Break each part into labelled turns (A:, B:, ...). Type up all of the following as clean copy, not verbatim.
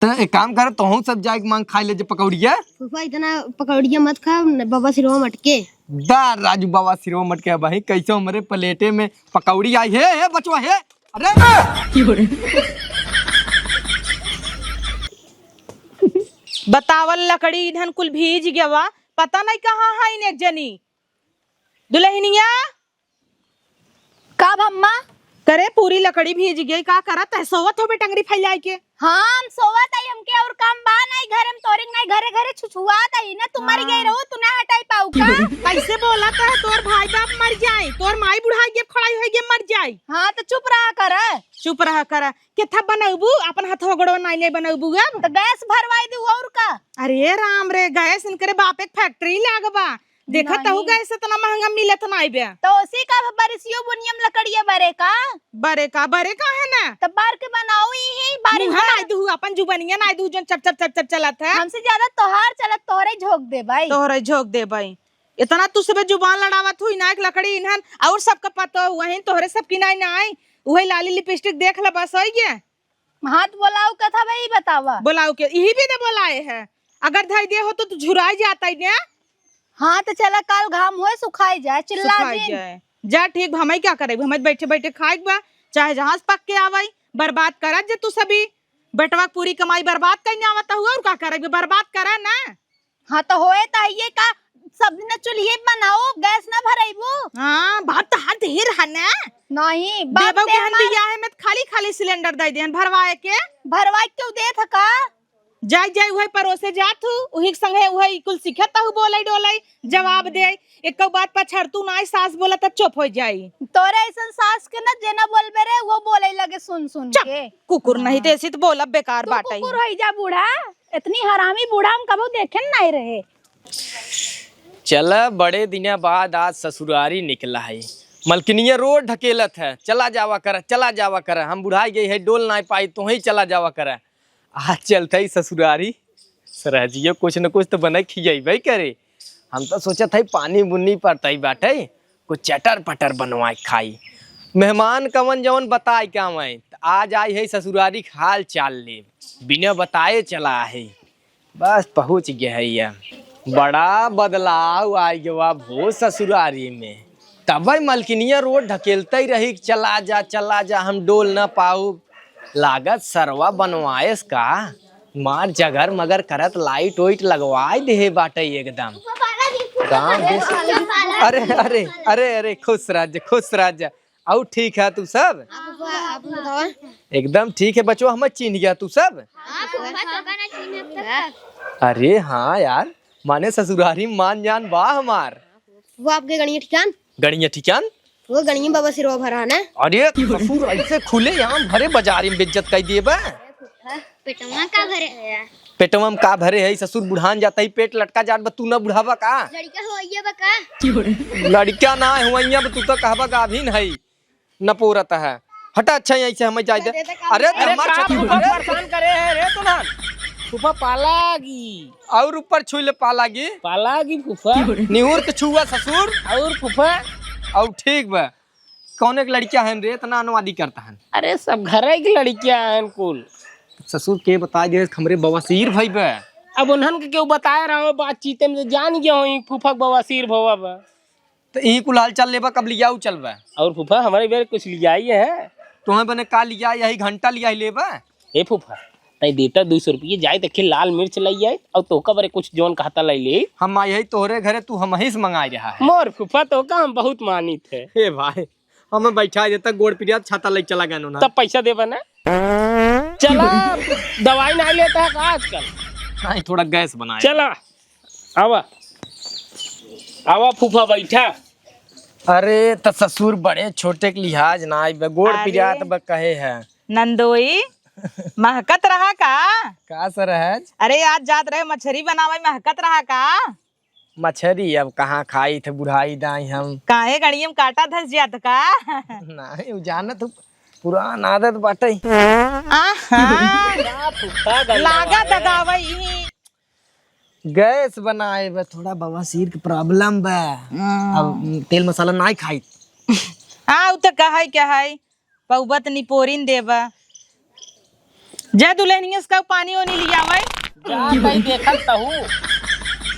A: तो एक काम कर, तो सब जाके मांग खा ले पकौड़िया।
B: फूफा इतना पकौड़िया मत खा, बाबा सिरवा मटके
A: दार राजू बाबा सिरवा मटके भाई, कैसे हमारे प्लेटे में पकौड़ी आई है बचवा है। अरे
C: बतावल लकड़ी इधन कुल भीज गया, पता नहीं कहाँ है इन एक जनी दुल्हनिया
D: का भम्मा
C: करे पूरी लकड़ी भीज गई, का करत है? सोवत हो बे टंगरी फैलाई के।
D: हाँ हम सोवत आई, हमके और काम बा नहीं घर में, तोरे नहीं घरे घरे छुछुआत आई ना, तुम मर गई रहो, तू ना हटाई पाऊ का।
C: कैसे बोला था तोर भाई बाप मर जाए, तोर माई बुढ़ा के खड़ाई हो के मर जाए।
D: हाँ तो चुप रहा कर,
C: चुप रहा कर। केथा बनबू अपन हाथ गोड़ो नहीं बनबू अब
D: तो गैस भरवाई दी और का।
C: अरे राम रे, गैस इनकरे बाप एक फैक्ट्री लागबा, देखा तहु गैस इतना महंगा मिलत नहीं बे।
D: तो उसी का बरिसियो बुनियम लकड़िया बरे का है ना,
C: तो
D: बार के बनाओ ही बारी
C: नहीं दू अपन जुबनिया नहीं दू जन चप चप चप चप चलत है।
D: हमसे ज्यादा तोहार चलत, तोहरे झोंक दे भाई,
C: तोहरे झोंक दे भाई। इतना तू सब जुबान लड़ावत हुई ना, एक लकड़ी इन्हन और सबका पता वही तोहरे सब की नहीं ना आई, वही लाली लिपस्टिक देख ले बस हो गया।
D: हाथ बोलाऊ कथा भाई बतावा,
C: बोलाओ के यही भी तो बोलाए है, अगर धाई दे हो तो झुराई जाता है।
D: हाँ तो चला काल घाम हुए सुखाई जाए, चिल्ला
C: जाए जा ठीक, हम क्या करे, हम बैठे बैठे खाए बा, चाहे जहाज पक के आवाई, बर्बाद करा जे तू सभी बेटवा पूरी कमाई बर्बाद करने आवता हुआ, और क्या करे बर्बाद करा ना।
D: हाँ तो होए तो ये का सब दिन चूल्हे बनाओ, गैस ना भराइबो।
C: हाँ बात तो हर ढेर है ना,
D: नहीं
C: देबो के हम दिया है, मैं खाली खाली सिलेंडर दे देन भरवाए
D: क्यों दे थका,
C: जाय जाय वही परोसे जात हूँ, वही संगे वही कुल सीखत हूँ, बोले डोले जवाब दे, एक बात पछड़ तू ना सास बोला तो चुप हो जाई।
D: तोरे ऐसा सास के ना जेना बोलबे रे वो बोले लगे सुन सुन के,
C: कुकुर नहीं तो ऐसी तो बोला बेकार बात है।
D: कुकुर होई जा बूढ़ा, इतनी हरामी बूढ़ा हम कबो देखे नहीं रहे।
A: चला बड़े दिन बाद आज ससुरारी निकला है, मलकिनिया रोड ढकेलत है, चला जावा कर, हम बुढ़ाई गई है डोल ना पाई, तो ही चला जावा कर। आज चलता ही ससुरारी, सरहजियो कुछ न कुछ तो बना खियाई करे। हम तो सोचा था पानी बुन्नी पड़ता ही बाटे, कुछ चटर पटर बनवाए खाई, मेहमान कवन जवन बताए क्या मैं, आज आई है ससुरारी हाल चाल ले, बिना बताए चला है, बस पहुँच गया है। यह बड़ा बदलाव आ गया भो ससुरारी में, तब मलकिनिया रोड ढकेलता ही रही, चला जा हम डोल न पाऊ, लागत सरवा बनवाएस का, मार जगर मगर करत लाइट वाइट लगवाई दे बाटे एकदम। अरे अरे अरे अरे खुश राज, और ठीक है तू सब? एकदम ठीक है बचवा, हम चिन्ह गया तू सब? अरे हाँ यार, माने ससुरारी मान जान वाह हमार।
B: वो आपके गणिया ठिकान वो गणिया बाबा सिरवा भरा ना।
A: अरे ससुर ऐसे खुले यहाँ भरे बाजार में बेइज्जत कर दिए बा। पेटवा में का भरे है, ससुर बुढ़ान जाता ही पेट लटका जात बा, तू ना बुढ़ावा का? लड़का ना हुआ तू तो कहबा गाभिन है न पोरत है, हटा अच्छा ऐसे हमें जाए दे। अरे
E: परेशान करे है रे तो ना फूफा पालागी,
A: और ऊपर छुले
E: पालागी फूफा,
A: निहुर के छुआ ससुर,
E: और फूफा
A: और ठीक बा। कौन एक लड़कियां हैं रे इतना अनुवादी करता है?
E: अरे सब घरे की लड़कियां हैं कुल।
A: ससुर के बता दे हमरे बवासीर भाई बा।
E: अब उन्हन के क्यों बताए रहा हूँ, बातचीत में जान गया हूँ फूफा बवासीर भवा बा,
A: तो यही कुल हाल चल लेबा, कब लिया चलबा?
E: और फूफा हमारे बेर कुछ लिया ही है,
A: तुम्हें बने का लिया, यही घंटा लिया लेबा।
E: ए फूफा नहीं देता 200 रुपये, जाए देखिए लाल मिर्च लाई आए, और तो का बरे कुछ जोन कहता लाई ले,
A: हम यही तोहरे घरे, तू हम ही से मंगाई रहा है।
E: मोर फूफा तो का हम बहुत मानी थे।
A: हे भाई हमें बैठा देता गोड़ पिरिया छाता ले चला गया ना,
E: तब पैसा देबा ना। चला दवाई नहीं लेता है का आजकल?
A: नहीं थोड़ा गैस बनाया।
E: चला आवा फूफा बैठा।
A: अरे तो ससुर बड़े छोटे के लिहाज ना आई, गोड़ पिरिया तो कहे है
C: नंदोई महकत रहा
A: का सर है?
C: अरे आज जात रहे मछली बनावे, महकत रहा का?
A: मछली अब कहाँ खाई थे, बुढ़ाई दाई हम
C: काहे गड़िया में काटा धस जात का?
A: नहीं जाना तो पुरान आदत बाटे।
C: लागत दवाई
A: गैस बनाए बा, थोड़ा बवासीर के प्रॉब्लम बा, अब तेल मसाला नहीं खाई।
C: हाँ तो कहा क्या है, पौबत निपोरिन देबा। जय दुल्हनिया का पानी ओनी लिया भाई
E: जा तई देखत हूँ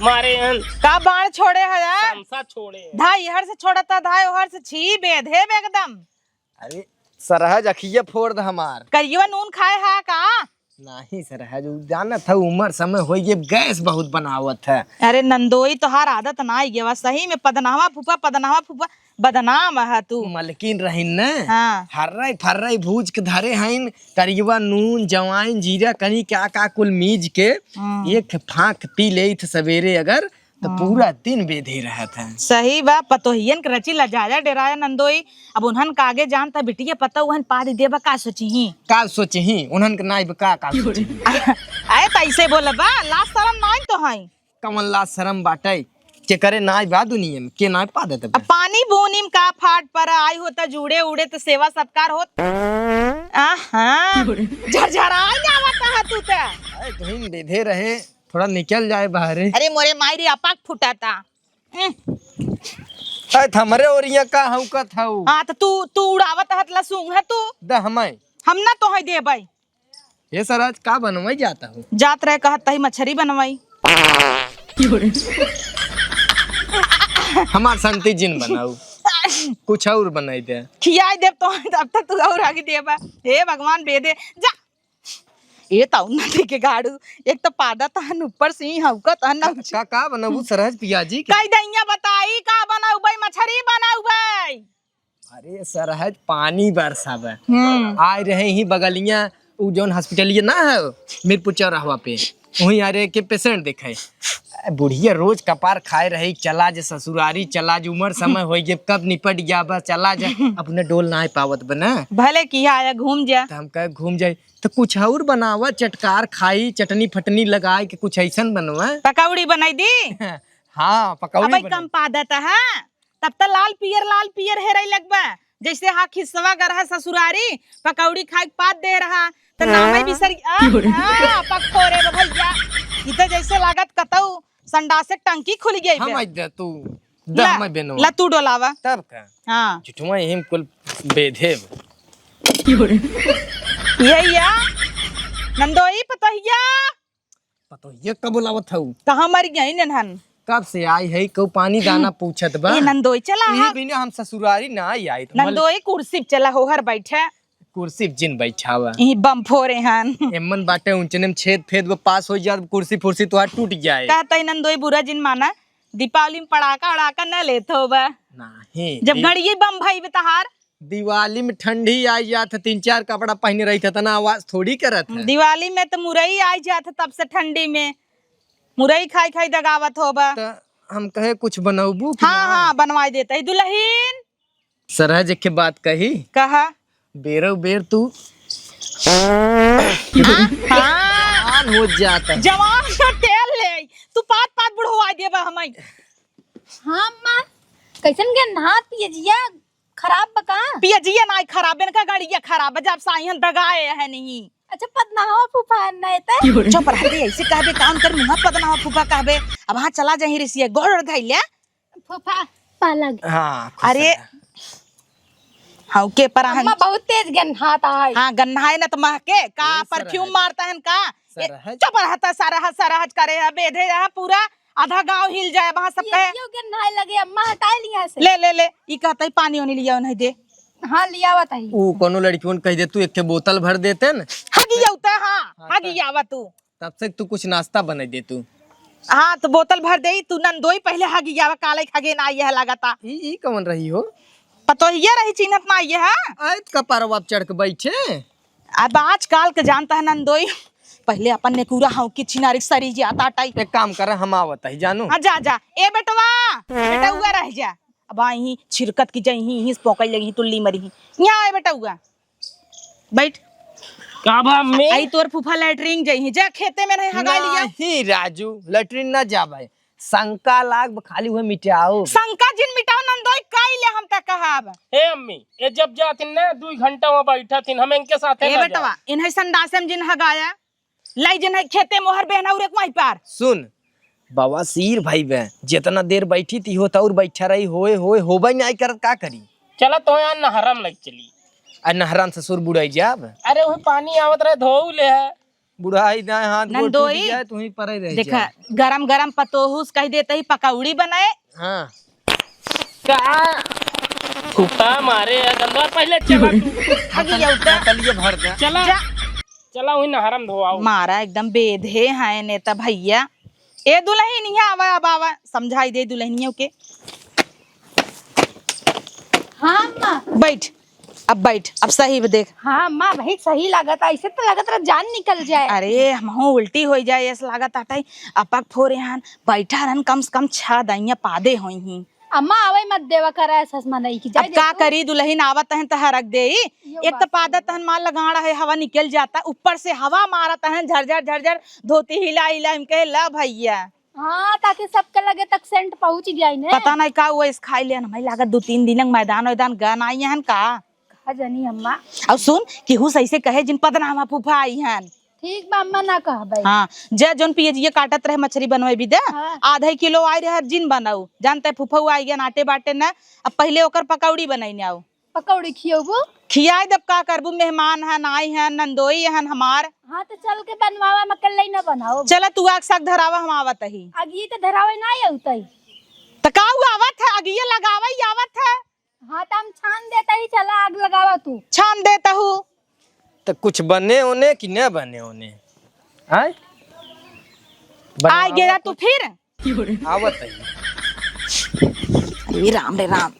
E: मारे हन
C: का बाण छोड़े है यार
E: समसा छोड़े
C: धाई हर से छोड़ता धाई हर से छी बेधे एकदम।
A: अरे सरहज अखिया फोड़ द हमार।
C: करियो नून खाए हा का
A: नहीं सरहज जाना था उम्र समय हो ये गैस बहुत बनावत है।
C: अरे नंदोई तोहार आदत ना ये वा सही में पदनावा फूफा बदनाम है तू।
A: मलकिन रहीन न
C: हाँ
A: हर्राई फर्राई भूज के धरे हईन करियवा नून जवाइन जीरा कनी क्या कुल मीज के एक फांक पी ले थे सवेरे अगर तो पूरा दिन बेधे रहत है।
C: सही बा पतोहियन के रची लजाया डेराया नंदोई अब उन्हन का आगे जानता बिटिया पता उहन पा दे देबा का सोची
A: का सोचे ही उन्हन के नाई का सोचे
C: आए तैसे बोले बा लाज शरम नाई तो हई
A: कमन ला शरम बाटे के करे नाई बा दुनिया में के नाई पा देते
C: अब पानी बूनीम का फाट पर आई होता जुड़े उड़े तो सेवा सत्कार होत आहा झरझराई जावता है तू ते
A: अरे तुहिन बेधे रहे थोड़ा निकल जाए बाहर।
C: अरे मोरे मायरी अपाक फुटाता
A: अरे थमरे ओरिया का हऊ का थाऊ
C: हाँ तो तू उड़ावत हत लसूंग है तू
A: द हमें
C: हम ना तो है दे भाई
A: ये सरहज का बनवाई जाता हूँ
C: जात रहे कहत तही मछरी बनवाई
A: हमार संती जिन बनाऊ कुछ और बनाई दे
C: खियाई देव तो अब तक तू और आगे देबा हे भगवान बेदे जा ये तो नदी के गाड़ू एक तो पादा तहन ऊपर से ही हवका तहन ना
A: का बनाऊ सरहज पियाजी के
C: कई दैया बताई का बनाऊ भाई मछरी बनाऊ भाई।
A: अरे सरहज पानी बरसावे आए रहे ही बगलिया उ जोन हॉस्पिटलिया ना है मीरपुर चौराहा पे वहीं आ रहे के पेशेंट देखे बुढ़िया रोज कपार खाए रही चला जे ससुरारी चला जे उम्र समय हो गए कब निपट गया बस चला जा अपने डोल ना पावत बना
C: भले किया आया घूम जा
A: तो हम कहे घूम जाए तो कुछ और बनावा चटकार खाई चटनी फटनी लगाए के कुछ ऐसा बनवा
C: पकौड़ी बनाई दी
A: हाँ पकौड़ी
C: अब कम पादत है तब तो लाल पियर हेरई लगबा जैसे हा खिसवा गरहा ससुरारी पकौड़ी खाए पात दे रहा तो नाम भी सर पकोरे भैया ई तो जैसे लागत कतऊ संडा से टंकी खुल गई
A: हम आई दे तू दा मैं बेनो
C: ला तू डोलावा
A: तब का
C: हां
A: जुठवा हिम कुल बेधे
C: यैया नंदोई पतोहिया
A: ये कब बोलावत हऊ
C: कहां मर गई ननहन
A: कब से आई है को पानी दाना पूछत बा
C: ए नंदोई चला
A: यही बिना हम ससुरारी ना आई तो
C: नंदोई कुर्सी पे चला होहर बैठे
A: कुर्सी पे जिन बैठावा
C: ई बम फोरे हन
A: एमन बाटे ऊंचने में छेद फेद वो पास हो जाए कुर्सी फुर्सी तो टूट जाए
C: कहता है नंदोई बुरा जिन माना दीपावली में पड़ाका उड़ाका न लेत होबा
A: नहीं
C: जब घड़िए बम भाई बेतहार
A: दिवाली में ठंडी आई जात 3-4 कपड़ा पहने रही था ना आवाज थोड़ी करत है
C: दिवाली में तो मुरई आई जात तब से ठंडी में मुरई खाई खाई दगावत होबा
A: तो हम कहे कुछ बनाऊबू
C: हाँ बनवाई देता है दुल्हन
A: सरहज के बात कही
C: कहा
A: बेरो बेर तू
C: हाँ
A: हो जाता
C: जवान का तेल ले तू पात पात बुढ़वा देबा हमें
D: हाँ माँ कैसन के नहात पियजिया खराब बका
C: पियजिया नाई खराब इनका गाड़िया खराब है जब साईहन दगाए है नहीं
D: अच्छा पदनावा फूफा नहीं ते
C: चुप रहते ऐसे कहबे काम कर मुंह पदनावा फूफा कहबे अब हाँ चला जाही रिसिया गोड़ धइले
D: फूफा पालग
A: हाँ
C: अरे हाँ के पर
D: अम्मा बहुत तेज गन्हात है
C: हाँ गन्ना है ना तो महके का परफ्यूम मारता है का चुप रहता सारा करे है बेधे है पूरा आधा गांव हिल जाए वहां सब कहे
D: क्यों गन्हाए लगे अम्मा हटाए लिया से
C: ले ई कहता है पानी ओनी लिया नहीं दे
D: हाँ लिया हुआ ताई
A: वो कोनो लड़कियों कह दे तू एक के बोतल भर देते न
C: हगी आउता हाँ हगी आवा तू
A: तब से तू कुछ नाश्ता बना दे तू
C: हाँ तो बोतल भर दे तू नंदोई पहले हगी आवा काले खगे ना ये लगाता
A: ई कौन रही हो
C: पतो ये रही चिन्हत ना ये है
A: आयत का पारवा चढ़ के बैठे
C: अब आजकल के जानता है नंदोई पहले अपन ने पूरा हाँ की छिनारी सरी जाता टाई
A: एक काम कर हम आवत है जानू
C: हाँ जा ए बेटवा हुआ रह जा अब आई छिरकत की जई ही पोकई लगी तुल्ली मरी यहाँ आए बेटा हुआ बैठ
E: काबा में
C: आई तोर फूफा लैटरिंग जई जा खेते में नहीं हगा लिया
A: नहीं राजू लैट्रिन ना जाबे शंका लाग खाली हुए मिटाओ
C: शंका जिन मिटाओ नंदोई काई ले हम तक कहब
E: हे अम्मी ये जब जातिन ना 2 घंटा वहां बैठा थिन हम इनके साथ
C: ए बेटवा इन्हें संडासम जिन हगाया लाई जिन है खेते मोहर बहना उरे वहीं पार
A: सुन बाबा सीर भाई बे जितना देर बैठी थी होता और बैठा रही होए होबई नहीं करत का करी
E: चला तो यहाँ नहरम लग चली
A: आ नहरान ससुर बुढ़ाई जाब
E: अरे वो पानी आवत रहे धो ले है।
A: बुढ़ाई ना हाथ गोड़ टूट
C: नंदोई,
A: जाए तू ही परे रह
C: देखा
A: जा।
C: गरम गरम पतोहूस कह देते ही पकौड़ी बनाए।
A: हाँ
E: का फूफा मारे है गंदा पहले चला
A: बोतलिए भर दे।
E: चला चला वही नहरम धोआओ।
C: मारा एकदम बेधे हैं नेता भैया। ए दुल्हन यहाँ आवा अब आवा समझाई दे दुल्हनियों के।
D: हाँ अम्मा।
C: बैठ अब बैठ अब सही देख।
D: हाँ अम्मा भाई सही लागत ऐसे तो लागत रहा जान निकल जाए।
C: अरे हम उल्टी हो जाए ऐसा लागत आटा अपक फोरे हन बैठा रहन कम से कम 6 दैया पादे होई ही।
D: अम्मा आवे मत देवा करा ऐसा नहीं की
C: अब का करी दुल्हन आवत हन तह रख दे। एक तो पादत हन माल लगाड़ा है हवा निकल जाता ऊपर से हवा मारत हन झरझर झरझर धोती हिला हिला हम कहे ला भैया।
D: हाँ ताकि सबके लगे तक सेंट पहुंच जाए ने।
C: पता नहीं का वो इस खाई ले हमें लागत 2-3 दिन मैदान वैदान गन आई हन का।
D: कहा जानी अम्मा।
C: अब सुन केहू सही से कहे जिन पदनामा फूफा आई हन।
D: ठीक बा अम्मा ना कह भाई।
C: हाँ जे जोन पियजिए काटत रहे मछली बनवे भी दे।
D: हाँ।
C: आधा किलो आई रहे जिन बनाऊ जानते फूफा आई गया आटे बाटे न अब पहले ओकर पकौड़ी बनाई ने आओ
D: पकौड़ी खियोबू।
C: खियाई दब का करबू मेहमान हन आई हन नंदोई हन हमार।
D: हाँ तो चल के बनवावा मकल नहीं ना बनाओ।
C: चला तू आग साग धरावा हम आवत ही।
D: अगी तो धरावे ना आउतई।
C: त का आवत है अगिया लगावा ही आवत है।
D: हाँ तो हम छान देता ही चला आग लगावा तू।
C: छान देता हूँ
A: तो कुछ बने होने कि न बने होने आय
C: आ गया तू फिर।
A: आवत है
C: अरे राम रे राम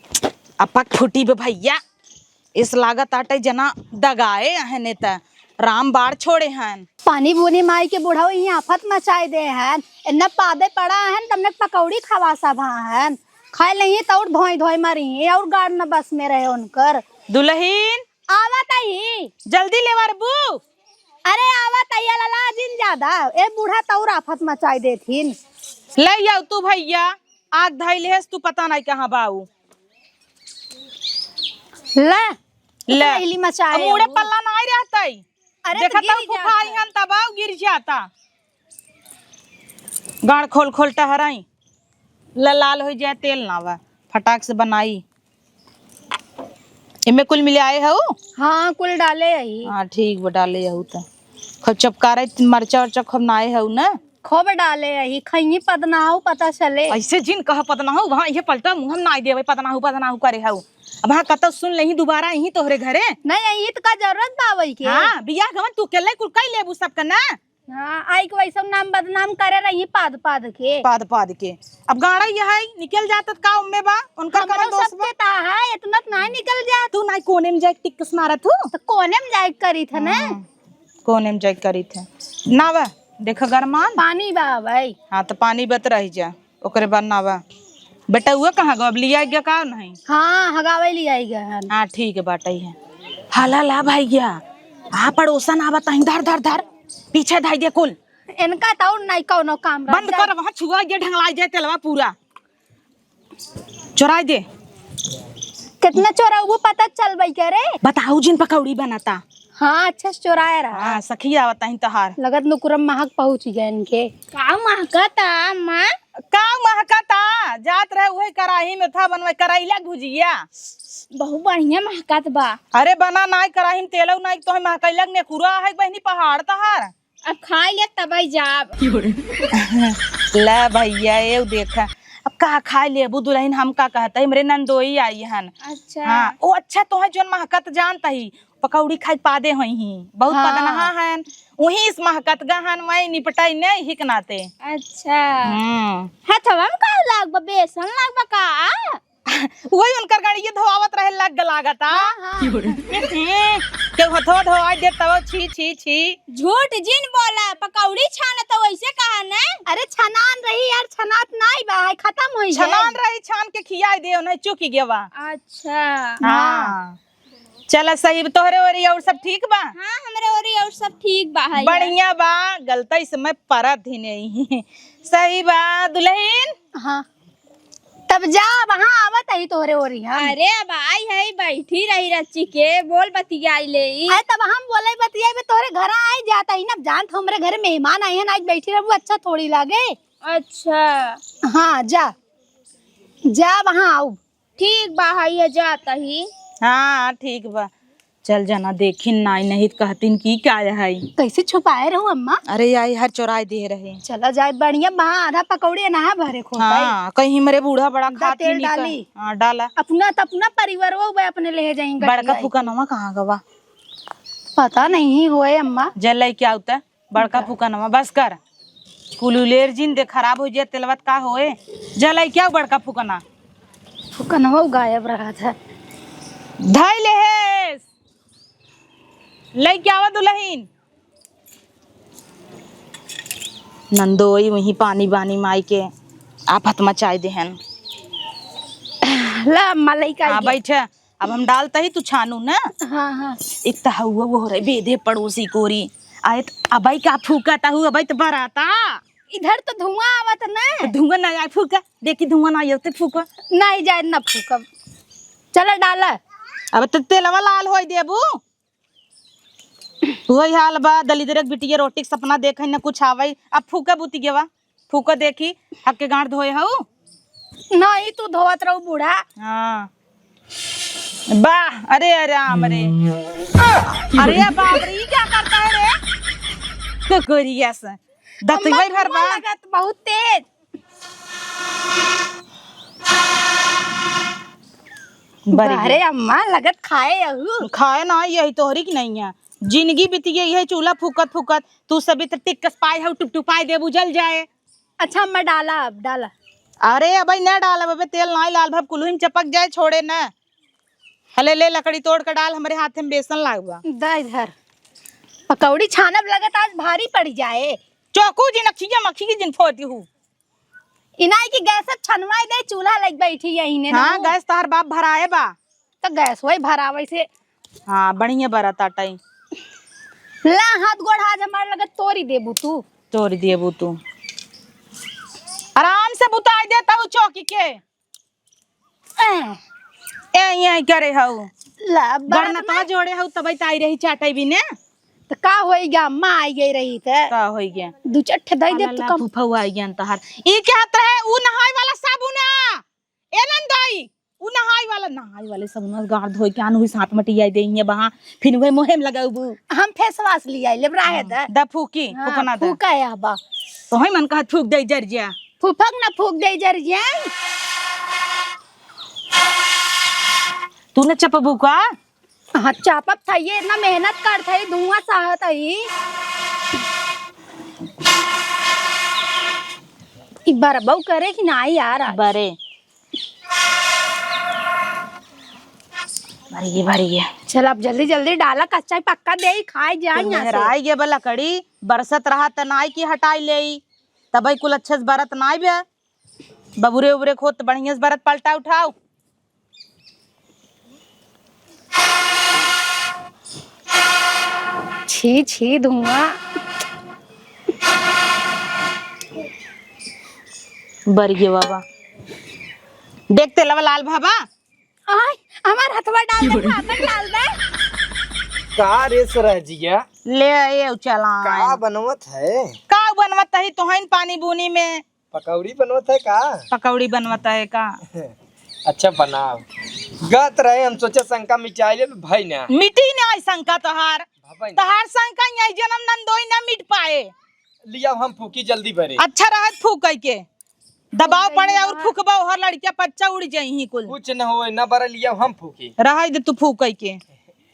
C: अपक फूटी बे भैया इस लागत आटे जना दगाए हैं नेता राम बाढ़ छोड़े हैं।
D: पानी बुनी माई के बुढ़ाओ यहाँ आफत मचाए दे हैं इन्ना पादे पड़ा है तमने पकौड़ी खवा सब है खाए नहीं तो और धोई धोई मरी और गाड़ न बस में रहे उनकर।
C: दुल्हीन
D: आवत आई
C: जल्दी लेवा रे बू।
D: अरे आवत आई लला दिन ज्यादा ए बूढ़ा तौर आफत मचाए देथिन।
C: ले जाओ तू भैया आग धैले है तू पता नहीं कहाँ बाऊ
D: ले
C: ले
D: पहली मचाए
C: मुड़े पल्ला नहीं रहता
D: अरे
C: देखा
D: तो गिर
C: तो फुफाई हन तबाव गिर जाता गाड़ खोल खोल टहराई लाल हो जाए तेल ना वा फटाक से बनाई इमे कुल मिले आए हो।
D: हाँ कुल डाले आई
C: हाँ ठीक बा डाले हूँ तो खूब चपकारे मरचा उर्चा खूब नाए हूँ ना
D: खूब डाले आई खई पदनाऊ पता चले।
C: ऐसे जिन कह पतना हूँ वहाँ ये पलटा मुँह हम नाई देवे पतना हूँ करे हूँ अब हाँ कत सुन लही दोबारा यही तोहरे घरे
D: नहीं आई तो का जरूरत बावई के।
C: हाँ बियाह गवन तू केले कुल कई लेबू सब का ना।
D: हाँ आई के वैसा नाम बदनाम करे रही पाद पाद के
C: पाद पाद के अब गाड़ा यह निकल जाता का उम्मे बा उनका कमर दोस्त बा
D: ता है इतना ना निकल जा
C: तू ना कोने में जाके टिक्स मारत हूँ
D: तो कोने में जाए करी थे ना
C: कोने में जाके करी थे ना वा देखा गरमान
D: पानी बा भाई।
C: हाँ तो पानी बत रह जा ओकरे बाद ना वा बेटा हुआ कहाँ गो अब लिया गया का नहीं।
D: हाँ हगावे ले आई गए।
C: हाँ ठीक है बाटा ही है हाला ला भाई गया हाँ पड़ोसन आवा तही धर धर धर पीछे धाई दे कुल
D: इनका तो नहीं कोनो काम
C: बंद कर वहाँ छुआ गया ढंगला जाए तेलवा पूरा चुराई दे।
D: कितना चोरा वो पता चल भाई करे
C: बताऊ जिन पकौड़ी बनाता।
D: हाँ अच्छा से चोराया रहा।
C: हाँ सखी आवता ही तहार
D: लगत नुकुरम महक पहुंच गए इनके का महकता माँ
C: का महकता जात रहे वही कराही में था बनवे करैला भुजिया
D: बहुत बढ़िया महकत बा।
C: अरे बना नाई कराही में तेलौ नाई तो महकैलक ने कुरा है बहनी पहाड़ तहार
D: अब खाई ले तबई जाब
C: ले भैया ये देखा अब का खा लेबू दुल्हन हम का कहता है मेरे नंदोई आई हन।
D: अच्छा
C: हाँ ओ अच्छा तो है जोन महकत जानता ही पकौड़ी खाई पादे होई ही बहुत
D: हाँ।
C: पदनहा हन वही इस महकत गहन मैं निपटाई नहीं हिकनाते।
D: अच्छा है थवम का लाग बेसन लाग बका
C: वही उनकर गाड़ी धोआवत रहे लग लागता के हथो धोआ दे तब छी छी छी
D: झूठ जिन बोला पकौड़ी छान तो वैसे कहा ना। अरे छनान रही यार छनात नहीं बा खत्म होई
C: छनान रही छान के खियाई दे नहीं चुकी गेवा।
D: अच्छा
C: हाँ चला सही तोहरे ओरी और सब ठीक बा।
D: हाँ हमरे ओरी और सब ठीक बा है
C: बढ़िया बा गलती से मैं परत ही नहीं सही बा दुल्हन।
D: हाँ तब जा वहाँ आवत है तोहरे ओरी। अरे अब आई है बैठी रही रच्ची के बोल बतियाई ले तब हम बोले बतियाई में तोहरे घर आई जाता ही ना जान हमरे घर मेहमान आए हैं आज बैठी रहू अच्छा थोड़ी लागे। अच्छा हाँ जा जा वहाँ आओ ठीक बा है जाता ही।
C: हाँ ठीक बा चल जाना देखिन नाई नहीं तो कहतीन की क्या है।
D: कैसे छुपाए रहूं अम्मा?
C: अरे यार हर चौराहे दे रहे।
D: चला जाए बढ़िया वहाँ आधा पकौड़ी ना भरे खो
C: हाँ कहीं हमारे बूढ़ा बड़ा खाती
D: तेल
C: नहीं
D: डाली।
C: हाँ डाला।
D: अपना तो अपना परिवार वो अपने ले जाएंगे।
C: बड़का फूका नवा कहाँ गवा?
D: पता नहीं होए अम्मा।
C: जल क्या होता है बड़का फूका नवा? बस कर कुलुलेर जिन दे खराब हो जाए तेलवत का होए। जल क्या बड़का फूकना?
D: फुकनवा गायब रहा था।
C: धाई ले हेस क्या आवा दुल्हीन नंदोई वही पानी बानी माई के आफत मचाए देहन।
D: ला अम्मा लइका
C: हाँ बैठ अब हम डालता ही तू छानू ना।
D: हाँ हाँ
C: एक तो हुआ वो हो रही बेधे पड़ोसी कोरी आए अबई का फूका ता हुआ अबई तो बराता
D: इधर तो धुआं आवत ना।
C: धुआं ना आए फूका देखी धुआं ना आते फूका
D: नहीं जाए ना फूकब। चलो डाला
C: अब तो तेलवा लाल होई देबू। वही हाल बा दलिदरक बिटिया रोटी के सपना देखे न कुछ आवे। अब फूका बुती गेवा फूका देखी हक के गांठ धोए हऊ
D: नहीं तू धोवत रहू बूढ़ा।
C: हाँ वाह अरे राम रे अरे बाप रे ये क्या करता है रे कुकुरिया से दत भाई भर बा
D: लगत बहुत तेज। अरे अम्मा लगत खाए अहू।
C: खाए ना यही तोहरी की नहीं है जिंदगी बीती गई है चूल्हा फूकत फूकत तू सभी तो टिक्कस पाए हो टुपटुपाए दे बुझल जाए।
D: अच्छा अम्मा डाला अब डाला।
C: अरे अब न डाल अब तेल ना लाल भाव कुल्ही में चपक जाए छोड़े न। हले ले लकड़ी तोड़ कर डाल हमारे हाथ में बेसन लागवा।
D: दा इधर पकौड़ी छानब लगत आज भारी पड़ जाए।
C: चौकू जिन अखिया मक्खी की जिन फोटी हूँ
D: इनाई की गैस छनवाई दे चूल्हा लग बैठी यही ने।
C: हाँ गैस तार बाप भराए बा
D: तो गैस वही भरावे से।
C: हाँ बढ़िया बरा ताटाई
D: ला हाथ गोड़ आज हमारे लगत तोड़ी देबू तू।
C: तोड़ दिए तू आराम से बुताई देता हूँ चौकी के ए करे हूँ
D: ला
C: बरनतवा जोड़े हूँ तब ताई रही चाटाई भी ने
D: तो का होएगा अम्मा आई गई रही थे
C: का हो गया
D: दू चट्ठे दई दे तू कम।
C: फुफा आई गया तहार ई क्या है उ नहाय वाला साबुन ए नंदाई उ नहाय वाले साबुन गार धोई के आन हुई साथ मटिया देइए बहा फिर वही मोहे में लगाऊ।
D: हम फेस वाश लिया ले रहे द
C: द फूकी फूकना द
D: फूका है बा
C: तो हई मन कहत फूक दे जर जा
D: फूफक ना फूक दे जर जाए।
C: तूने चपबू का?
D: हाँ चापक था ये इतना मेहनत कर था धुआं साहत ही एक बार बहु करे कि ना यार
C: बरे भरी
D: चल अब जल्दी जल्दी डाला कच्चा पक्का दे खाए जाए
C: मेहराई गे बला कड़ी बरसत रहा तनाई की हटाई ले तबई कुल अच्छे से बरत नाई बे बबुरे उबरे खोत बढ़िया से बरत पलटा उठाओ।
D: छी छी धुआं
C: बर गे बाबा देखते लवा लाल बाबा
D: आय हमार हथवा डाल दे खाकर डाल दे
A: का रे सरजिया
C: ले आए चला
A: का बनवत है?
C: का बनवत है तो हइन पानी बुनी में
A: पकौड़ी बनवत है का?
C: पकौड़ी बनवत है का?
A: अच्छा बनाओ गत रहे हम सोचे शंका मिटाई ले भाई ना
C: मिटी ना शंका तोहार तोहार शंका यही जन्म नंदोई ना मिट पाए
A: लिया हम फूकी जल्दी भरे।
C: अच्छा रहत फूक के दबाव पड़े और फूकबा हर लड़किया बच्चा उड़ जाई कुल
A: कुछ न हो न बर लिया हम फूकी
C: रह दे तू फूक के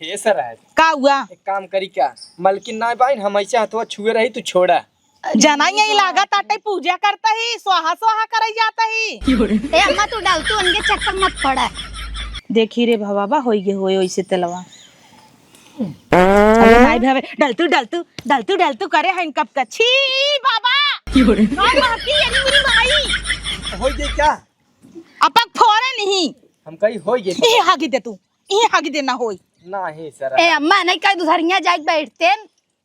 A: हे सर है
C: का हुआ?
A: एक काम करी का मलकिन ना बाइन हम ऐसे हथवा छुए रही तू छोड़ा
C: जना यही लागत आटे पूजा करता ही स्वाहा स्वाहा करे जाता ही।
D: ए अम्मा तू डाल तू उनके चक्कर मत पड़ा।
C: देखी रे बाबा होई गे होए ओइसे तेलवा अरे नाई भावे डाल तू करे हन कब का छी बाबा कौन महकी यानी मेरी माई
A: हो गई क्या?
C: अपक फोरे नहीं
A: हम कहीं हो गई
C: ए हागी दे तू ए हागी दे ना होई
A: ना ही सर
D: ए अम्मा नहीं कहीं दुधरिया जाके बैठते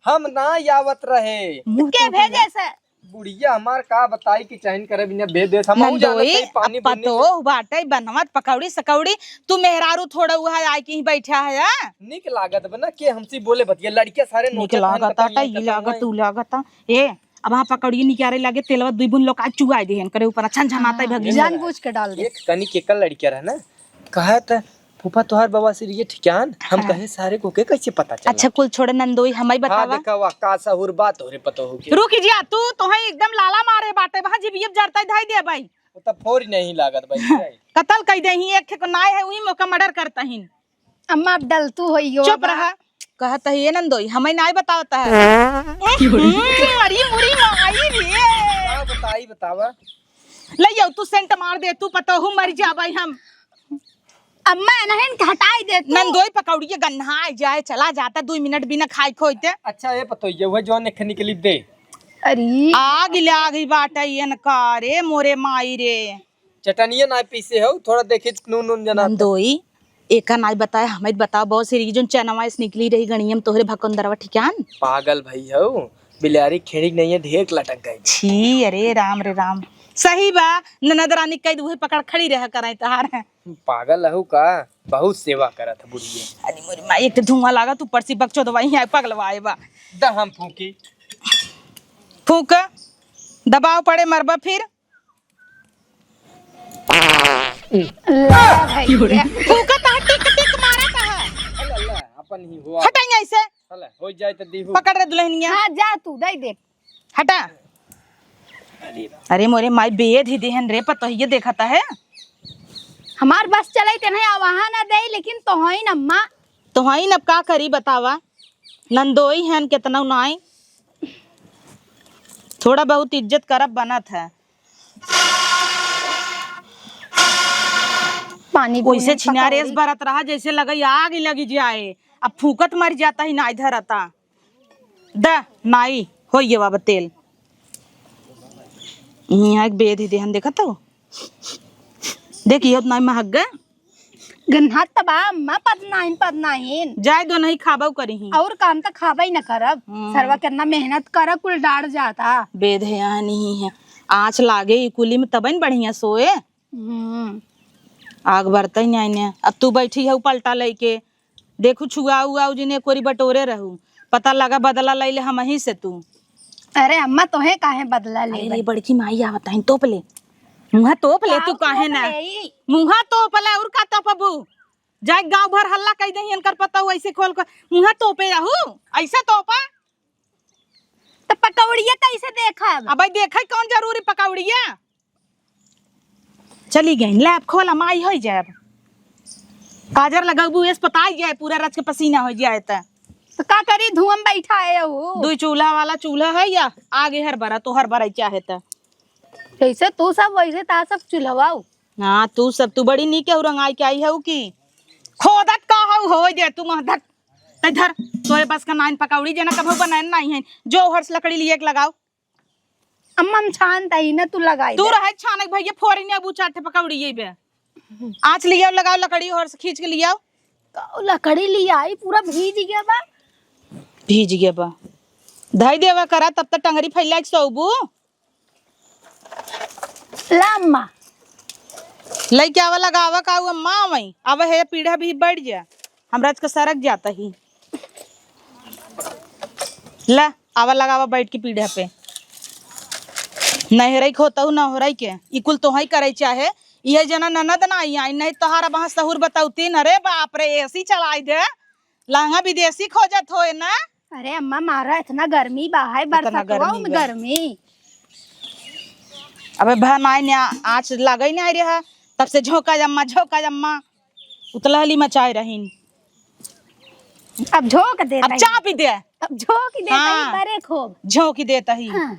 A: हम ना यावत रहे
D: के भेजे से
A: बुढ़िया हमार का बताई कि चैन करे बिना भेज दे हम
C: नंदोई पतो बाटे बनवत पकौड़ी सकौड़ी तू मेहरारू थोड़ा हुआ आई की बैठा है
A: निक लागत बना के हमसे बोले बतिया लड़के सारे
C: निक लागत आटा ई लागत तू लागत ए अब वहाँ पकौड़ी निकारे लागे तेलवा दुई बुन लोग चुआ दे करे ऊपर छन छनाता भगी
D: जान पूछ के डाल दे।
A: एक तनी केकल लड़किया रहे ना कहत फूफा तोहार बाबा से ये ठिकान हम कहे सारे को के कैसे पता चला?
C: अच्छा कुल छोड़े नंदोई हमारी
A: हाँ
C: बतावा।
A: देखा वा का सहूर बात हो रे पता हो के।
C: रुक जा तू तोहे एकदम लाला मारे बाटे वहां जीबीएफ जरता धाई दे भाई।
A: वो तब फोर नहीं लागत भाई।
C: कत्ल कई दे ही एक के नाय है वही मौका मर्डर करता ही।
D: अम्मा अब डलतू होइयो।
C: चुप रहा कहता है ये नंदोई हमें नाय बतावता है। अरे मुरी माई रे
A: हां बताई बतावा।
C: ले जाओ तू सेंट मार दे तू पता हो मर जा भाई हम।
D: अम्मा नहन हटाई दे तू।
C: नंदोई पकौड़ी के गन्हा जाए चला जाता 2 मिनट बिना खाए खोइते।
A: अच्छा ये पतो ये वो जो ने निकली दे।
D: अरे
C: आग लागी बाटा ये न कारे मोरे माई रे।
A: चटनिया ना पीसे हो थोड़ा देखे नून नून जना।
C: नंदोई एका नाय बताए हमें बताओ बहुत सी रीजन चनवा से निकली रही गणियम तोहरे भकंदरवा ठिकान।
A: पागल भाई हो बिलारी खेड़ी नहीं है ढेर लटक गई।
C: छी अरे राम रे राम सही बा ननद रानी कई दुहे पकड़ खड़ी रह कराई तहार है।
A: पागल हूँ का बहुत सेवा करा था बुढ़िया।
C: अरे मोरी माई एक धुआं लागा तू परसी बकचो दवाई है पगलवाए बा।
A: द हम फूकी
C: फूक दबाव पड़े मरबा फिर। फूका ता टिक टिक मारा ता है।
A: अल्लाह अपन ही हुआ
C: हटाइए ऐसे
A: अल्लाह हो जाए तो दीहू।
C: पकड़ रे दुल्हनिया
D: हाँ जा तू दे दे।
C: हटा। अरे मोरे माई बेद ही देहन रे पतो ये देखता है।
D: हमार बस चलाई ते नहीं वहां ना दे लेकिन तो होई न अम्मा।
C: तो हाई नब का करी बतावा नंदोई हन कितना नाई थोड़ा बहुत इज्जत करब बनत है।
D: पानी
C: वैसे छिनारेस बरत रहा जैसे लगा आग लगी जाए अब फूकत मर जाता ही ना इधर आता द नाई हो ये बाबा तेल यहाँ एक बेद ही देहन देखा तो देखिए नाई महक गए
D: गन्हा तबा अम्मा पदनाइन
C: जाए दो नहीं खाबा करी ही
D: और काम तो खाबा ही न करब। सरवा कितना मेहनत करब कुल डाढ़ जाता।
C: बेद है यहाँ नहीं है आँच लागे कुली में तब बढ़िया सोए आग बरता ही नहीं। अब तू बैठी है पलटा लेके देखू छुआ उआ जिन्हें कोरी बटोरे रहू पता लगा बदला ले हम ही से तू।
D: अरे अम्मा तोहे काहे बदला ले
C: अरे बड़की माई आवता है तोप ले मुँहा तोप ले तू काहे ना मुँहा तोप ले और का तोपबू जाए गांव भर हल्ला कह दही इनकर पता हो ऐसे खोल कर मुँहा तोपे रहू ऐसे तोपा।
D: तो पकौड़िया कैसे देखब?
C: अब देखे कौन जरूरी पकौड़िया चली गई लैब खोला माई हो जाए काजर लगाबू इस पता जाए पूरा रच के पसीना हो जाए
D: तो का करी धुआं में बैठा है वो।
C: 2 चूल्हा वाला चूल्हा है या आगे हर बरा तो हर बरा चाहे त
D: जैसे तू सब वैसे ता सब चुलवाओ।
C: हाँ तू सब तू बड़ी नी के रंगाई के आई है की खोदत का हो जाए तू महदत इधर तोरे बस का नाइन पकौड़ी जना कभी बनाए नहीं है जो हर्ष लकड़ी लिए लगाओ।
D: अम्मा हम छान तई ना तू लगाई
C: तू रहे छानक भैया फोरी ने अबू चाटे पकौड़ी ये बे आँच लिया लगाओ लकड़ी हर्ष खींच के लिया
D: लकड़ी ली आई पूरा भीज गया बा।
C: भीज गया बा धाई देवा करा तब तक टंगरी फैला के सोबू
D: ला अम्मा
C: लइके आवा लगावा का अम्मा वही अब है पीढ़ा भी बढ़ जा हमरा का सरक जाता ही ला आवा लगावा बैठ के पीढ़ा पे नहीं रही होता ना हो रही के इकुल तो ही करे चाहे ये जना ननद ना आई नहीं तोहारा वहां सहूर बताउती न रे बाप रे एसी चलाई दे लहंगा विदेशी खोजत होए ना।
D: अरे अम्मा मारा इतना गर्मी बाहर बरसातवा में गर्मी
C: अबे भाई ने आँच लगे नहीं रहा तब से झोंका जम्मा उतलहली मचाए रहीन
D: अब झोंक दे
C: अब चा पी दे
D: अब झोंक दे
C: हाँ।
D: बड़े खूब
C: झोंकी देता ही
D: हाँ।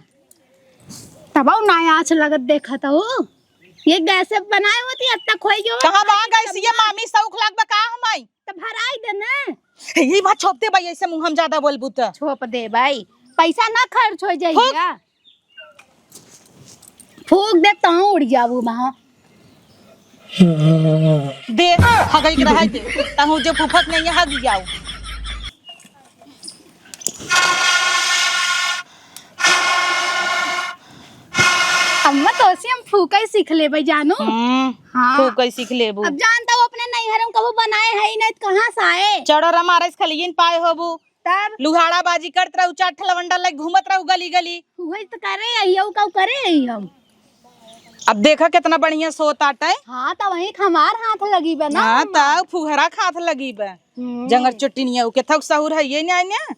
D: तब ना आँच लगत देखा था ये गैस से बनाए होती अब तक खोई जो
C: कहां बा गई ये मामी सौख लाग बा का हमाई
D: तब भराई दे ना
C: यही बात छोपते भाई ऐसे मुंह हम ज्यादा बोलबू त
D: छोप दे भाई पैसा ना खर्च हो जाइएगा फूक दे तो उड़ जाबू वहां
C: दे हगई के रह दे तहु जो फुफक नहीं है हग जाओ
D: अम्मा तो ऐसे हम फूका ही सीख ले भाई जानू हाँ।
C: फूक ही सीख लेबू
D: अब जानता हूँ अपने नैहर में कबू बनाए है ही नहीं तो कहाँ से आए
C: चढ़र हमारे खलियन पाए होबू
D: तब
C: लुहाड़ा बाजी करत रहू चाट लवंडा लग घूमत रहू गली गली
D: वही तो करे यही का करे यही हम
C: अब देखा कितना बढ़िया सोत आटा है।
D: हाँ तो वही हमार हाथ लगी बना।
C: हाँ तब फुहरा खात लगी बा जंगर चुट्टी नहीं के थक सहूर है ये नहीं।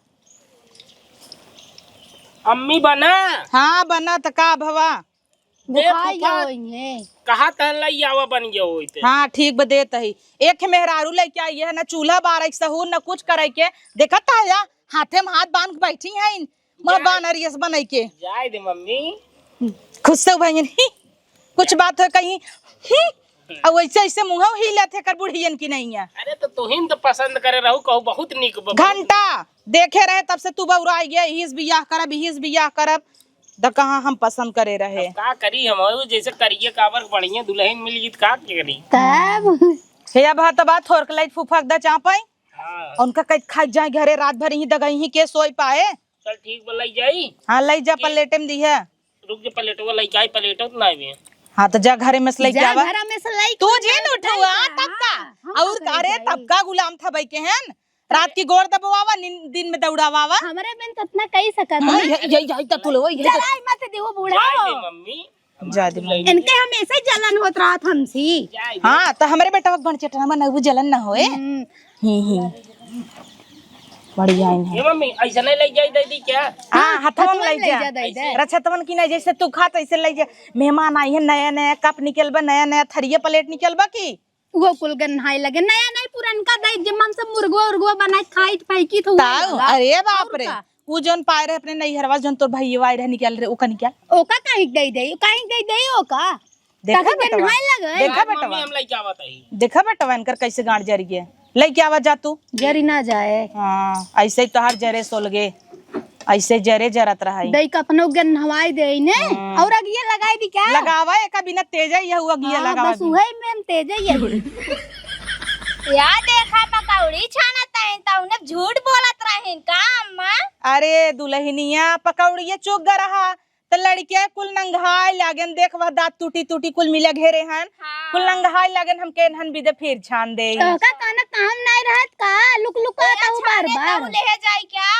E: अम्मी बना
C: हाँ बना त का भवा
D: बुखार गया होइए।
E: कहा तहन लई आवा बन गया होइते।
C: हाँ ठीक बदे तही एक मेहरारू लेके आई है ना चूल्हा बारह सहूर न कुछ करे के देखा था या हाथे में हाथ बांध के बैठी है मैं बानरियस बनाई के
E: जाए दे मम्मी
C: खुश से भैन कुछ बात है कहीं और वैसे ऐसे मुँह हिलत है कर बुढ़ियन की नहीं है।
E: अरे तो तुहिन तो पसंद करे रहू कहू बहुत निक
C: घंटा देखे रहे तब से तू बउरा गया हिस बियाह करब द कहाँ हम पसंद करे रहे।
E: का करी हम जैसे करिए काबर बढ़िया दुल्हन मिल गई का करी
D: तब
C: हे बात बात थोर लाइट फूफक द चापाई
E: हाँ
C: उनका कई खा जाए घरे रात भर ही दगई ही के सोई पाए।
E: चल ठीक बोलाई जाई।
C: हाँ लई जा पलेटे में दी है
E: रुक जा पलेटवा लई जाई पलेटो तो नहीं
C: हाँ तो जा घरे में से लई
D: जा
C: जावा
D: घरा में से लाई
C: तू जेन उठुआ तब का और अरे तब का गुलाम था भाई के हैं रात की गोर दबवावा दिन में दौड़ावा
D: हमारे बिन तो इतना कही सकत
C: हाँ,
D: है।
C: यही त तुलो
D: जलाई मत दियो बूढ़ा
E: जाए दे मम्मी
C: जा दे मम्मी।
D: इनके हमेशा ही जलन होत रहा हमसी।
E: जाए दे।
C: हाँ तो हमारे बेटा वक्त बन चटना में नबू जलन न होए ही बढ़िया है।
E: ये मम्मी ऐसा नहीं लई जाई दीदी क्या।
C: हाँ हथवा में लई
D: जा
C: जा
D: दई दे।
C: रक्षातवन की नहीं जैसे तू खात ऐसे लई जा मेहमान आई है नया नया कप निकलबा नया थरिया प्लेट निकलबा की
D: वो कुल गन्हाई लगे नया नहीं पुरनका दई जमन से मुर्गो उर्गो बनाई खाई पैकी थू।
C: ताऊ अरे बाप रे वो जोन पाए रहे अपने नैहरवा जोन तोर भाई वाई रहे निकल रहे ओका निकल
D: ओका काहे दई ओका
C: देखा
D: ताकि
C: बेटा
D: गन्हाई लगे।
C: देखा
E: मम्मी
C: बेटा
E: हम लई क्या बताई।
C: देखा बेटा इनकर कैसे गांड जरी है लई क्या आवाज जा तू
D: जरी ना जाए
C: हाँ ऐसे ही तोहार जरे सोलगे ऐसे जरे जरत रहा
D: दई कपनो गन्हवाई दे ने और अगिया लगाई दी क्या
C: लगावा एक बिना तेजा ही हुआ गिया
D: हाँ,
C: लगावा
D: बस उहे में हम तेज ही
B: या देखा पकौड़ी छानत है त उन्हें झूठ बोलत रहिन का अम्मा।
C: अरे दुल्हनिया पकौड़िया चुग ग रहा तो लड़किया कुल नंगाई लागन देख वह दांत टूटी कुल मिले घेरे हन कुल नंगाई लागन हम केन हन बिदे फिर छान दे
D: तो का काना काम नहीं रहत का लुक लुक आता हूं बार बार
B: ले जाई क्या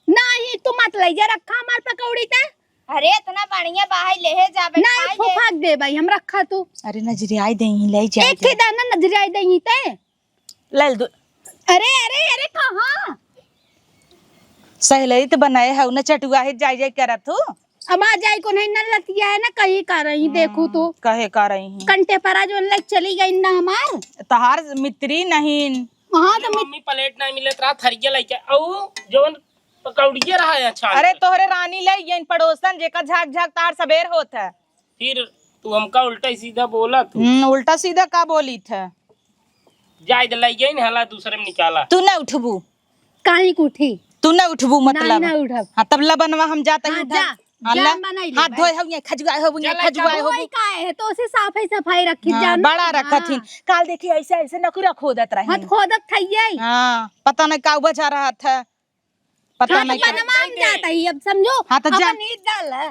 D: नहीं तू मत ले जा रखा हमार पकौड़ी ते।
B: अरे इतना बढ़िया बाहर ले जाबे
D: नहीं फुफाक दे भाई हम रखा तू
C: अरे नजरी आई दे ले जा
D: एक ही दाना नजर आई देही ते।
C: लल दु
D: अरे अरे अरे कहां
C: सहलई तो बनाए है न चटुआ है जाय करत हूं
D: अब आ जाए को नहीं न लतिया है ना कहीं कर रही देखू तो
C: कहे का रही हूं
D: कंटे परा जो लग चली गई ना हमार
C: तहार मित्री नहीं
D: वहां तो
E: मम्मी प्लेट नहीं मिले रहा थरिया लई के औ जोन पकौड़िए रहा है अच्छा।
C: अरे तोहरे रानी लई गई पड़ोसन जेका झाक झाक तार सबेर होत है
E: फिर तू हमका उल्टा सीधा बोला तू
C: उल्टा सीधा का बोली था
E: जाए दे लई गई हला दूसरे में निकाला।
C: तू न उठबू
D: काहे कुठी
C: तू न उठबू मतलब
D: ना उठब
C: हाँ तब लबनवा हम जाते
D: हाँ,
C: ही
D: जा, जा बनाई ले
C: हाथ
D: भाई।
C: धोए हो खजुआ हो खजुआ हो
D: वही काहे है तो उसे सफाई रखी
C: हाँ,
D: जाना
C: बड़ा रखथिन काल देखी ऐसे ऐसे नकुरा खोदत रही
D: हाथ खोदत थइयै
C: हाँ पता नहीं का बचा रहा था पता
D: हाँ,
C: नहीं
D: तो बनवा में जाता ही अब समझो
C: हाँ, तो जा।
D: अपन नींद डाल है।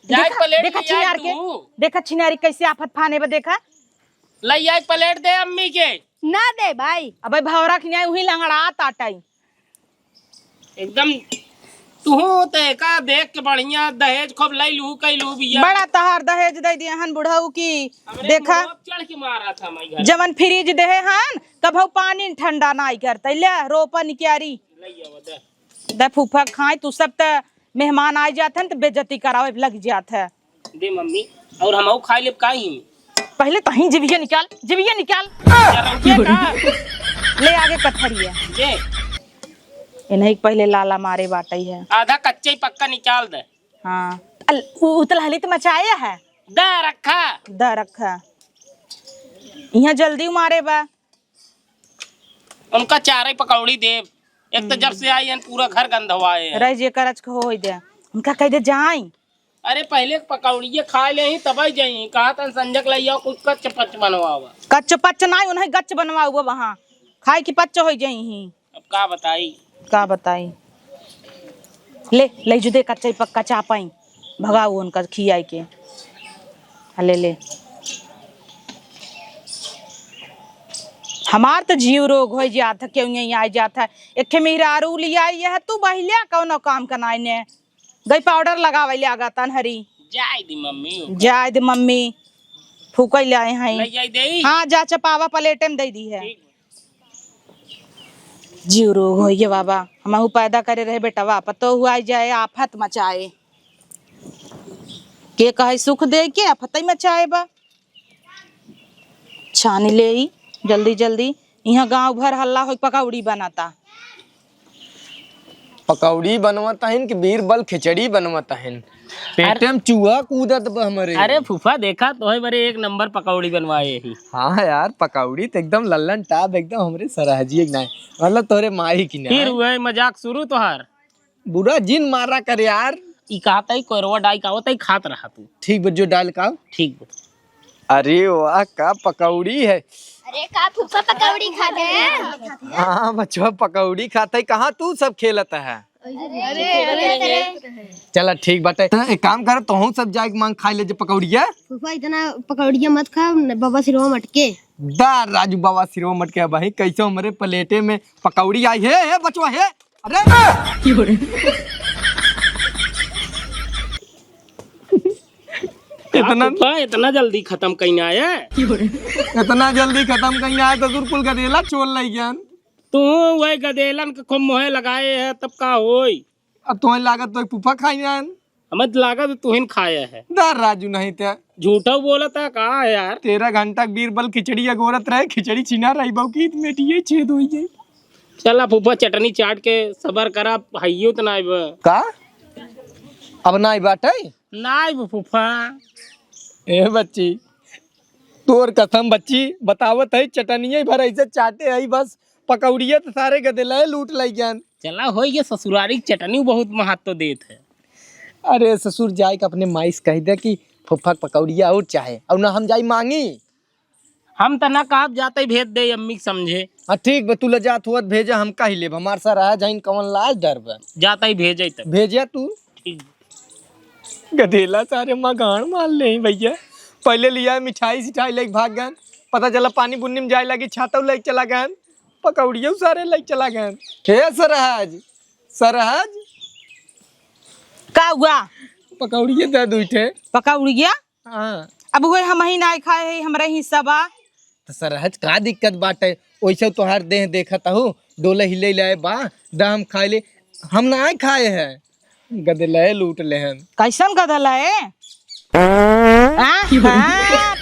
E: जाए प्लेट
C: देखा
E: ले आए
C: चिनार के
E: तू
C: देखा चिनारी कैसे आफत फाने बा देखा
E: लई आए प्लेट दे अम्मी के
D: ना दे भाई
C: अबे भौरा खिया वही लंगड़ा ताटाई
E: एकदम तू ते का देख के बढ़िया दहेज खूब लई लू कई लू बिया
C: बड़ा तहार दहेज दे दिए हन बुढ़ऊ की देखा
E: चढ़ के मारा था मैं घर
C: जमन फ्रिज देहे हन कभू पानी ठंडा नहीं करते ले रोपन क्यारी
E: लई आवा दे
C: दे फूफा खाए तू सब त मेहमान आ जाते हैं तो बेइज्जती करावे लग जाते है
E: दे मम्मी और हम खा ले काई
C: पहले तो ही जीविया निकाल ले आगे कथरिया
E: जे
C: इन्हें पहले लाला मारे बाटई है
E: आधा कच्चे ही पक्का निकाल दे।
C: हाँ उतला हली तो मचाया है
E: दे रखा
C: द रखा यहाँ जल्दी मारे बा
E: उनका चार ही पकौड़ी दे एक तो जब से आई है पूरा घर गंधवाए है।
C: रह जे करज हो दे उनका कह दे जाई
E: अरे पहले पकौड़िए खा ले ही तब जाई कहा था संजक लई आओ कुछ कच्च पच बनवावा
C: कच्च पच्च नहीं उन्हें गच्च बनवाऊ वहाँ खाए की पच्च हो जाई ही
E: अब का बताई
C: का बताई ले जुदे कच्चा पक्का चापाई भगाऊ उनका खियाई के ले ले हमार तो जीव रोग हो जाता क्यों नहीं आ जाता एक मेहरारू लिया है तू बहिलिया कौन काम कनाई ने गई पाउडर लगावे ले आगा तन हरी
E: जाय दी मम्मी
C: जाय दे मम्मी फूकई ले आए हैं।
E: ले जाय दे।
C: हाँ जा चपावा प्लेटे में दे दी है।
E: ठीक।
C: जीव रोग हो ये बाबा हमहू पैदा करे रहे बेटवा पतो हुआ जाए आफत मचाए के कहे सुख दे के आफत मचाए बा। छान ले ई जल्दी जल्दी यहाँ गांव भर हल्ला हो पकौड़ी बनाता।
A: पकौड़ी बनवाता है कि बीरबल खिचड़ी बनवाता है पेटे में चूहा कूदत बा हमारे।
E: अरे फूफा देखा तो है मेरे एक नंबर पकौड़ी बनवाए ही।
A: हाँ यार पकौड़ी तो एकदम लल्लन टाप एकदम हमरे सराहजी ना मतलब तोरे माही की ना।
E: फिर हुआ मजाक शुरू तोहार।
A: बुरा जिन मारा कर यार।
E: ई कहता ही कोरवा डाई का होता ही खात रहा तू।
A: ठीक बज्जो डाल का।
E: ठीक।
A: अरे वाह का पकौड़ी है।
B: अरे का फूफा पकौड़ी खा गए।
A: हाँ बच्चों पकौड़ी खाता है कहाँ तू सब खेलता है। चला ठीक बाटे एक काम कर तो सब जाके मांग खा ले पकौड़िया।
D: फूफा इतना पकौड़िया मत खा बाबा सिरवा मटके
A: दार राजू बाबा सिरवा मटके भाई कैसे हमारे प्लेटे में पकौड़ी आई है बचवा है। अरे
E: इतना जल्दी खत्म कहीं आया।
A: इतना जल्दी खत्म कहीं आया तो दुर्कुल गदेला चोल नहीं ज्ञान।
E: तू वही गदेलन के खूब मोहे लगाए है तब का होई।
A: अब तुम्हें लागत तो फूफा खाई जान।
E: हमें लागत तुहिन खाया है।
A: दार राजू नहीं था
E: झूठा बोला था कहा है यार।
A: 13 घंटा बीरबल खिचड़ी अगोरत रहे खिचड़ी छिना रही बहु की मेटिए छेद हो जाए।
E: चला फूफा चटनी चाट के सबर करा हाइयो तो ना
A: का अब ना बाटे
E: ना फूफा।
A: ए बच्ची तोर कसम बच्ची बतावत है चटनिया भर ऐसे चाटे है बस पकौड़िया तो सारे गदेला लूट लाई ज्ञान।
E: चला हो ये ससुरारी चटनी बहुत महत्व देत है।
A: अरे ससुर जाए के अपने माइस कह दे कि फुफ्फा पकौड़िया और चाहे और ना हम जाई मांगी।
E: हम तो ना कहा जाते ही भेज दे अम्मी समझे।
A: हाँ ठीक बा तू ले जात हुआ भेजा हम कही ले हमार सर आ जाइन कवन लाज डर बा
E: जाता ही भेजे तक
A: भेजा तू।
E: ठीक।
A: गधेला सारे मगान मार ले भैया पहले लिया मिठाई सिठाई लेके भाग गए पता चला पानी बुन्नी में जाए लगी छाता लेके चला गए पकौड़िया सारे लेके चला गए। हे सरहज सरहज
C: का हुआ
A: पकौड़िया दे दूठे
C: पकौड़िया।
A: हाँ
C: अब हुए हम ही ना खाए है हमारे हिस्सा बा
A: तो सरहज का दिक्कत बाटे वैसे तोहार देह देखता हो डोले हिले लाए बा दाम खाए ले हम ना खाए हैं गदले लूट ले हैं।
C: कैसन गदला है।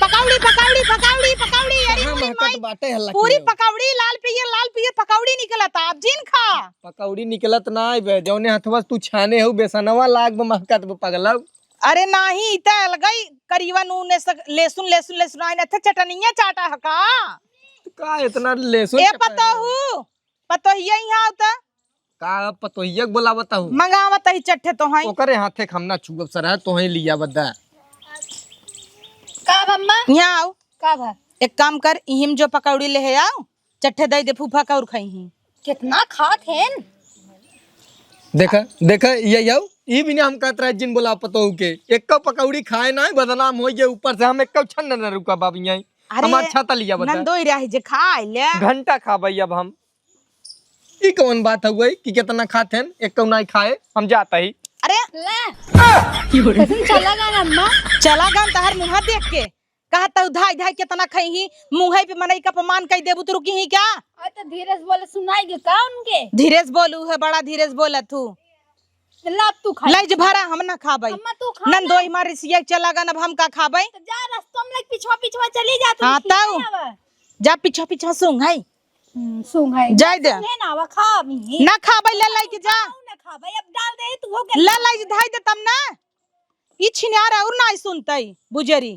C: पकौड़ी पकौड़ी पकौड़ी पकौड़ी अरे
A: हाँ,
C: पूरी
A: महकत
C: माई-
A: बाटे हल्ला
C: पूरी
A: किए।
C: पकौड़ी लाल पियर पकौड़ी निकलता आप जिन खा।
A: पकौड़ी निकलत ना बे जौने हथवा तू छाने हो बेसनवा लाग बे महकत बे पगला।
C: अरे नाही इता अलगई करीवा नून लहसुन लहसुन लहसुन आइन थे चटनिया चाटा है
A: का इतना लहसुन
C: ए पतो हिया यहाँ होता
A: का पतोहिया बोलावता हूँ
C: मंगावत ही चट्ठे तो हैं
A: ओकरे हाथे खमना छुगब सरहज तोहे लिया बद्दा
B: का मम्मा
C: यहाँ आओ
B: का भा
C: एक काम कर इहिम जो पकौड़ी ले आओ चट्ठे दे दे फूफा का और खाई ही
B: कितना खात हैं।
A: देखा देखा ये आओ ये भी ना हम कहत रहे जिन बोला पतो के एक पकौड़ी खाए ना बदनाम हो गए ऊपर से हम एक छन न रुका बाबी यहीं हमार छाता लिया बता
C: नंदोई रही जे खाए ले
A: घंटा खा भाई अब हम ये कौन बात है कि कितना खाते हैं एक कौ नहीं खाए हम जाता ही।
C: अरे
B: ले चला गया अम्मा
C: चला गन तहर मुंह देख के कहता धाई धाई कितना खाई ही मुंह पे मनई का अपमान कई देबू तो रुकी ही क्या।
B: तो धीरे से बोले सुनाई का उनके
C: धीरेज बोलू है बड़ा धीरेज बोला तू
B: लाप तू खा
C: लज भरा हम ना खाबै
B: अम्मा तू खा
C: नंदोई मारी सिया चला गन अब हम का खाबै
B: तो जा रास्ता में पिछवा पिछवा चली जा तू
C: हाँ ताऊ जा पीछा पीछा सुंग है
B: सुन है
C: जाय दे
B: है ना वा खा भी
C: ना खाबै ले लाई के जा
B: ना खा भाई अब डाल दे तू हो गया
C: ले लाई धाई दे तम ना ई छिनार और ना सुनतई बुजरी